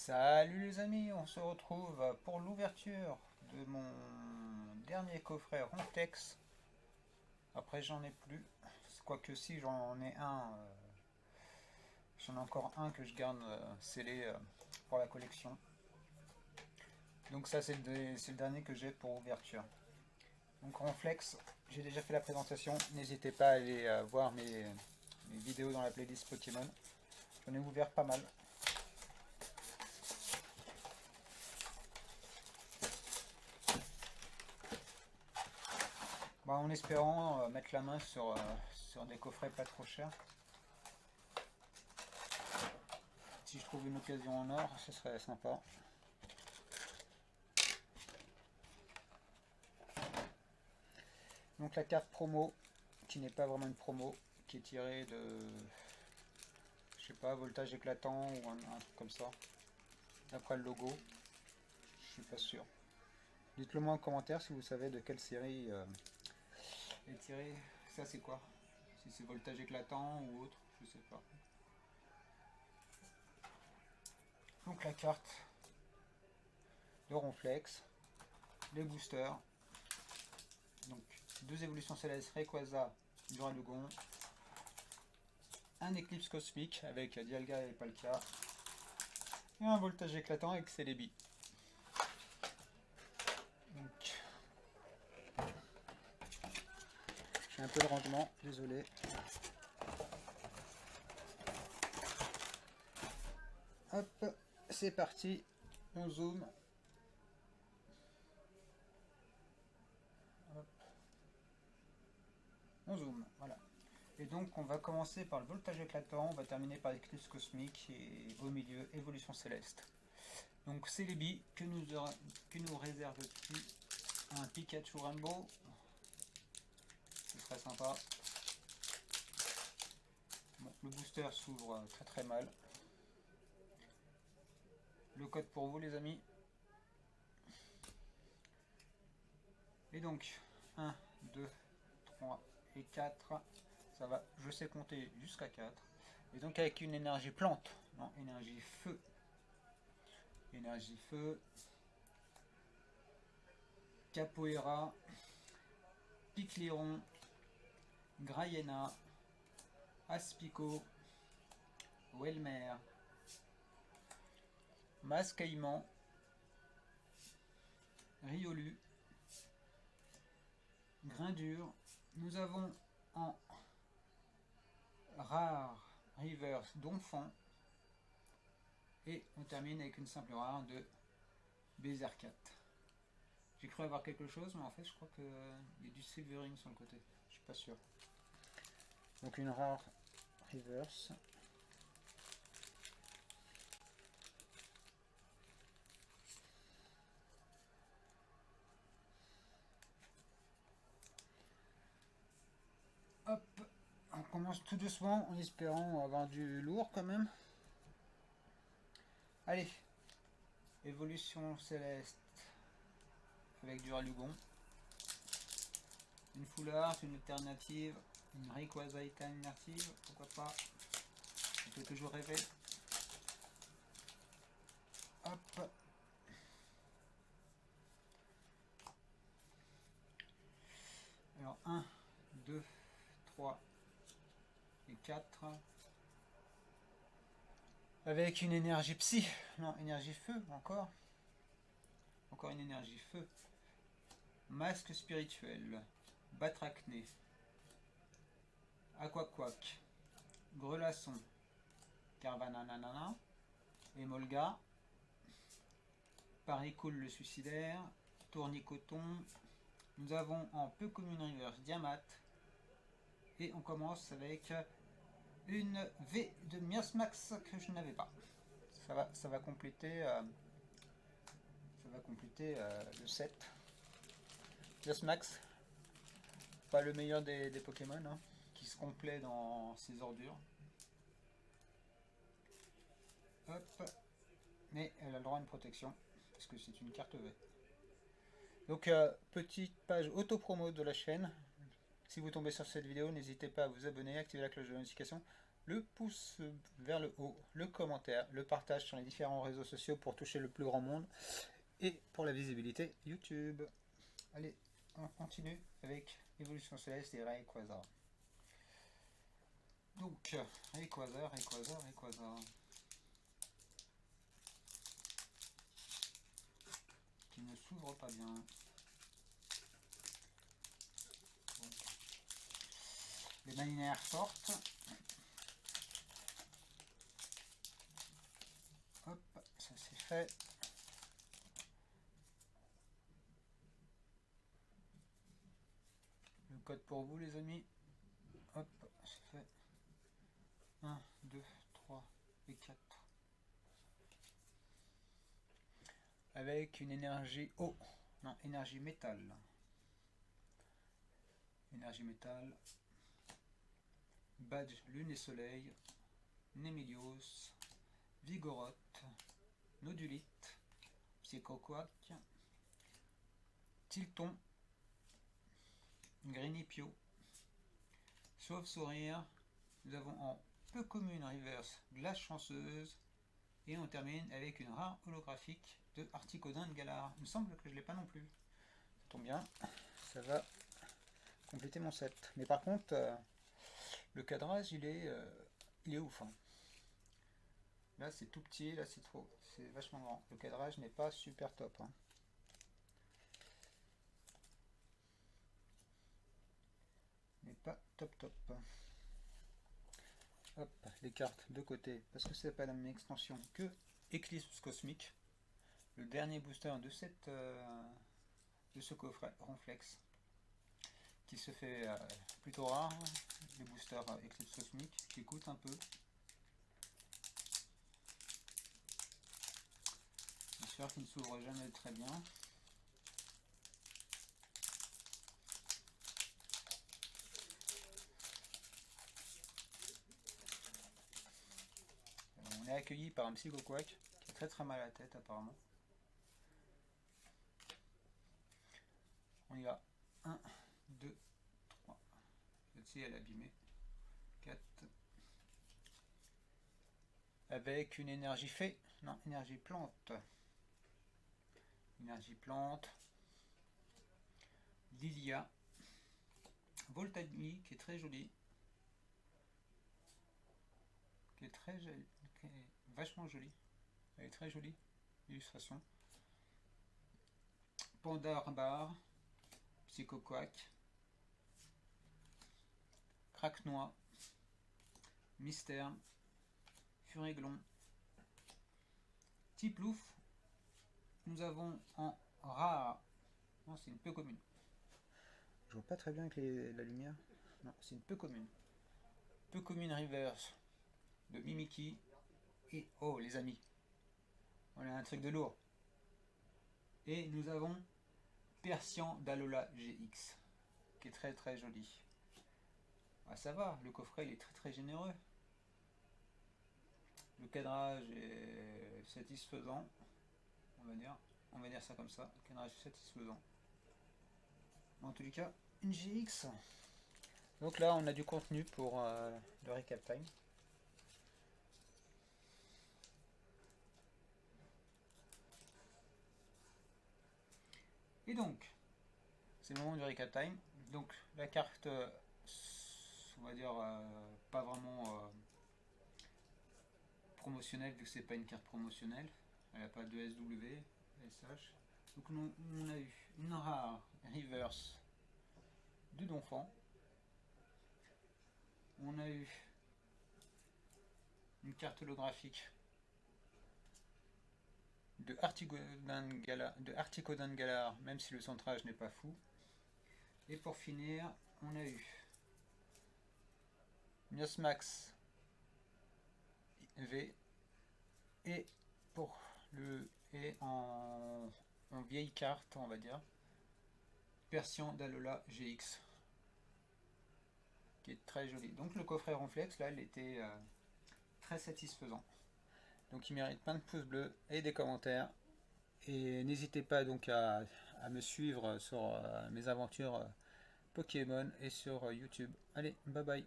Salut les amis, on se retrouve pour l'ouverture de mon dernier coffret Ronflex. Après j'en ai plus, quoique si j'en ai un, j'en ai encore un que je garde scellé pour la collection. Donc ça c'est le dernier que j'ai pour ouverture. Donc Ronflex, j'ai déjà fait la présentation, n'hésitez pas à aller voir mes vidéos dans la playlist Pokémon. J'en ai ouvert pas mal. Bah, en espérant mettre la main sur des coffrets pas trop chers. Si je trouve une occasion en or, ce serait sympa. Donc la carte promo, qui n'est pas vraiment une promo, qui est tirée de, je sais pas, voltage éclatant ou un truc comme ça. D'après le logo, je suis pas sûr. Dites-le moi en commentaire si vous savez de quelle série est tirée. Ça c'est quoi? Si c'est voltage éclatant ou autre, je sais pas. Donc la carte de Ronflex, les boosters, donc deux évolutions célestes, Rayquaza, Duralugon, un éclipse cosmique avec Dialga et Palkia, et un voltage éclatant avec Celebi. Donc, j'ai un peu de rangement, désolé. Hop, c'est parti, on zoome. Hop. On zoome, voilà. Et donc on va commencer par le voltage éclatant, on va terminer par l'éclipse cosmique et au milieu évolution céleste. Donc Celebi que nous réserve-t-il? Un Pikachu Rainbow, ce serait sympa. Bon, le booster s'ouvre très très mal. Le code pour vous les amis. Et donc 1, 2, 3 et 4. Ça va, je sais compter jusqu'à 4. Et donc avec une énergie plante, non, énergie feu. Énergie feu. Capoeira. Picléron. Grayena. Aspico. Welmer. Mascaïman. Riolu. Grindure. Nous avons en rare reverse Donphan. Et on termine avec une simple rare de Berserkat. J'ai cru avoir quelque chose, mais en fait je crois qu'il y a du silvering sur le côté. Je suis pas sûr. Donc une rare reverse. Hop, on commence tout doucement en espérant avoir du lourd quand même. Allez, évolution céleste avec du Ralugon. Une foulard, une alternative, une Rayquaza alternative, pourquoi pas. On peut toujours rêver. Hop. Alors 1, 2, 3 et 4. Avec une énergie psy. Non, énergie feu encore. Encore une énergie feu. Masque spirituel. Batracné. Aquaquac. Grelasson. Carvananana. Emolga. Paricool le suicidaire. Tournicoton. Nous avons en peu commune reverse Diamat. Et on commence avec une V de Miasmax que je n'avais pas. Ça va compléter le set. Miasmax, pas le meilleur des Pokémon, hein, qui se complaît dans ses ordures. Hop. Mais elle a le droit à une protection, parce que c'est une carte V. Donc petite page auto-promo de la chaîne. Si vous tombez sur cette vidéo, n'hésitez pas à vous abonner, activer la cloche de notification le pouce vers le haut, le commentaire, le partage sur les différents réseaux sociaux pour toucher le plus grand monde et pour la visibilité YouTube. Allez, on continue avec Évolution Céleste et Rayquaza. Donc, Rayquaza, qui ne s'ouvre pas bien. Donc, les manières sortent. Hop, ça c'est fait. Le code pour vous les amis. Hop, c'est fait. 1, 2, 3 et 4. Avec une énergie eau. Non, énergie métal. Énergie métal. Badge Lune et Soleil. Némélios. Vigoroth. Nodulite. Psychoquack. Tilton. Grinipio. Sauve-sourire. Nous avons en peu commune reverse Glace chanceuse. Et on termine avec une rare holographique de Articodin de Galar. Il me semble que je ne l'ai pas non plus. Ça tombe bien. Ça va compléter mon set. Mais par contre, le cadrage, il est ouf. Hein. Là, c'est tout petit. Là, c'est trop. C'est vachement grand. Le cadrage n'est pas super top. Hein. N'est pas top top. Hop, les cartes de côté, parce que c'est pas la même extension que Eclipse Cosmique, le dernier booster de ce coffret Ronflex, qui se fait plutôt rare, les boosters Eclipse Cosmique, qui coûtent un peu. J'espère qu'ils ne s'ouvrent jamais très bien. On est accueilli par un Psychoquack qui a très mal à la tête apparemment. On y va. 1, 2, 3. Celle-ci elle est abîmée. 4. Avec une énergie fée. Non, énergie plante. Énergie plante. Lilia. Voltagny qui est très jolie. Qui est vachement jolie. Elle est très jolie. Illustration. Pandarbar. Psychoquack. Craquenois. Mystère. Furéglon. Tiplouf. Nous avons en rare. Non, c'est une peu commune. Je vois pas très bien avec la lumière. Non, c'est une peu commune. Peu commune reverse de Mimikyu. Et oh les amis, on a un truc de lourd. Et nous avons Persian d'Alola GX, qui est très joli. Ah, ça va, le coffret il est très généreux. Le cadrage est satisfaisant, on va dire ça comme ça. Le cadrage est satisfaisant. En tous les cas, une GX. Donc là, on a du contenu pour le recap time. Et donc, c'est le moment du recap time. Donc la carte, on va dire, pas vraiment promotionnelle, vu que c'est pas une carte promotionnelle. Elle n'a pas de SW, SH. Donc on a eu une rare reverse du Donphan. On a eu une carte holographique de Articodin de Galar, même si le centrage n'est pas fou. Et pour finir, on a eu Miosmax V et pour le en vieille carte, on va dire, Persian d'Alola GX, qui est très joli. Donc le coffret Ronflex, là, il était très satisfaisant. Donc il mérite plein de pouces bleus et des commentaires. Et n'hésitez pas donc à me suivre sur mes aventures Pokémon et sur YouTube. Allez, bye bye.